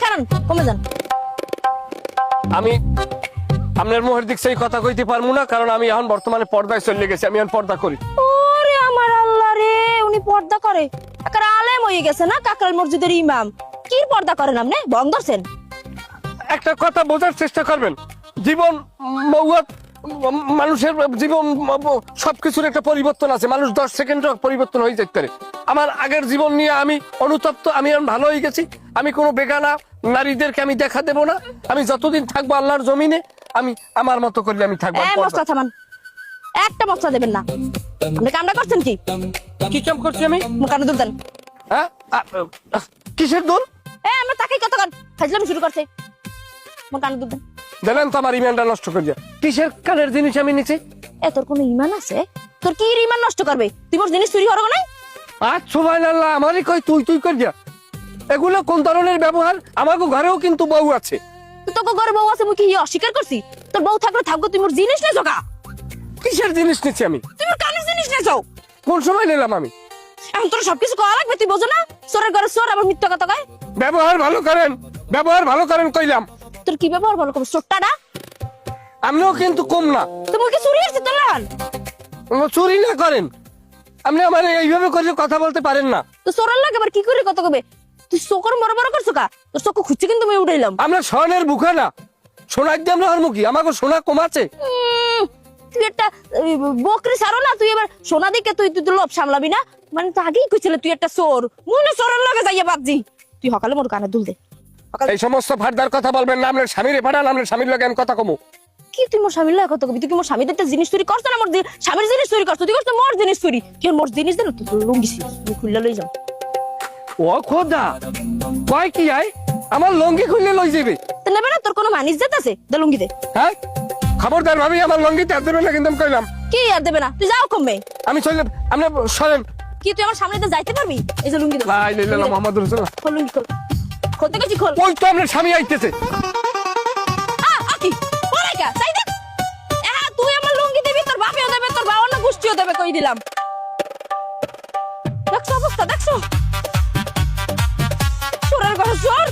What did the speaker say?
দাঁড়ান, কমে যান। আমি আপনার মুখের দিক সেই কথা কইতে পারবো না, কারণ আমি এখন বর্তমানে পর্দায় চলে গেছি। আমি এখন পর্দা করি। ওরে আমার আল্লাহ রে, উনি পর্দা করে? একার আলেম হয়ে গেছে না, কাকরাইল মসজিদের ইমাম। কি পর্দা করেন আপনি? বং ধরছেন? একটা কথা বোঝার চেষ্টা করবেন, জীবন মৌয়াত মানুষের জীবন সবকিছুর একটা পরিবর্তন আছে। মানুষ 10 সেকেন্ডে পরিবর্তন হয়ে যেতে পারে। আমার আগের জীবন নিয়ে আমি অনুতপ্ত। আমি এখন ভালো হয়ে গেছি। আমি কোনো বেগানা নারীদেরকে আমি দেখা দেব না। আমি যতদিন থাকবো আল্লাহর জমিনে, আমি আমার মতো করলে আমি থাকবো। মশলা থামান, একটা মশলা দেবেন না। আপনি কামটা করছেন কি? কি কাম করছি আমি? মুখানে দুধ দেন। হ্যাঁ, কিসের দোল? আমরা তাকে কতক্ষণ ফাজলামি শুরু করছে। মুখানে দুধ দেন। জানেন তো আমার ইমানটা নষ্ট করে দিয়া। কিসের কানের জিনিস আমি নিচ্ছি? তোর কোনো ইমান আছে? তোর কি ইমান নষ্ট করবে? তুই মোর জিনিস চুরি হরো নাই? সুবহানাল্লাহ, আমারই কই তুই তুই কর দিয়া। এগুলো কোন ধরনের ব্যবহার? আমাকে ঘরেও কিন্তু বউ আছে। তোকে ঘরে বউ আছে, মুই কি অস্বীকার করছি? তোর বউ থাকলে থাকবো, তুই মোর জিনিস নেছো কা? কিসের জিনিস নিচ্ছি আমি? তুই মোর কানের জিনিস নেছো। কোন সময় নিলাম আমি? এখন তোর সবকিছু করা লাগবে, তুই বোঝো না? চোরের ঘরে চোর, আবার মিথ্যা কথা কয়। ব্যবহার ভালো করেন, ব্যবহার ভালো করেন কইলাম। তোর কি ব্যবহার ভালো করবো? চোরটা না আপনিও কিন্তু কম না। তুমি কি চুরি আসছে তোর লাল? চুরি না করেন, আপনি আমার এইভাবে করলে কথা বলতে পারেন না। তো চোরের লাগে আবার কি করে কথা কবে? তুই চোখর বড় বড় করছো কা? তোর চোখ খুঁজছে কিন্তু আমি উঠাইলাম। আমরা স্বর্ণের বুকা না, সোনার দিয়ে আমরা মুখী। আমাকে সোনা কমাচ্ছে। তুই একটা বকরি সারো না, তুই এবার সোনা দিকে তুই তুই লোভ সামলাবি না? মানে তো আগেই কইছিল তুই একটা চোর। মনে চোরের লগে যাইয়া বাপজি। তুই সকালে মোর কানে দুল দে। এই সমস্ত ফারদার কথা বলবেন না। আপনার স্বামীরে পাঠান, আপনার স্বামীর লগে আমি কথা কমু। কি তুই মোর স্বামীর লগে কথা কবি? তুই কি মোর স্বামীর একটা জিনিস চুরি করছ না? মোর স্বামীর জিনিস চুরি করছ? তুই করছ মোর জিনিস চুরি। কি মোর জিনিস দেন তুই লুঙ্গি খুললে লই যাও। ও খোদা, কয় কি আই? আমার লঙ্গি খুললে লই যাবে? তো নেবে না? তোর কোনো মানিস জাত আছে? দে লুঙ্গি দে। হ্যাঁ, খবরদার ভাবি, আমার লঙ্গিতে হাত দেবেন না কিন্তু আমি কইলাম। কি আর দেবে না? তুই যাও কমবে। আমি চলে, আপনি সরেন। কি তুই আমার সামনে দিয়ে যাইতে পারবি? এই যে লুঙ্গি দে। লা ইলাহা ইল্লাল্লাহ মুহাম্মাদুর রাসূলুল্লাহ। খোল লুঙ্গি খোল। খোলতে গেছি খোল। ওই তো আপনার স্বামী আইতেছে। কি ওরে কা চাই দে। তুই আমার লুঙ্গি দিবি, তোর বাপেও দেবে, তোর বাবা না গোষ্ঠীও দেবে, কই দিলাম। দেখছো অবস্থা, দেখছো? চোরের ঘরে চোর।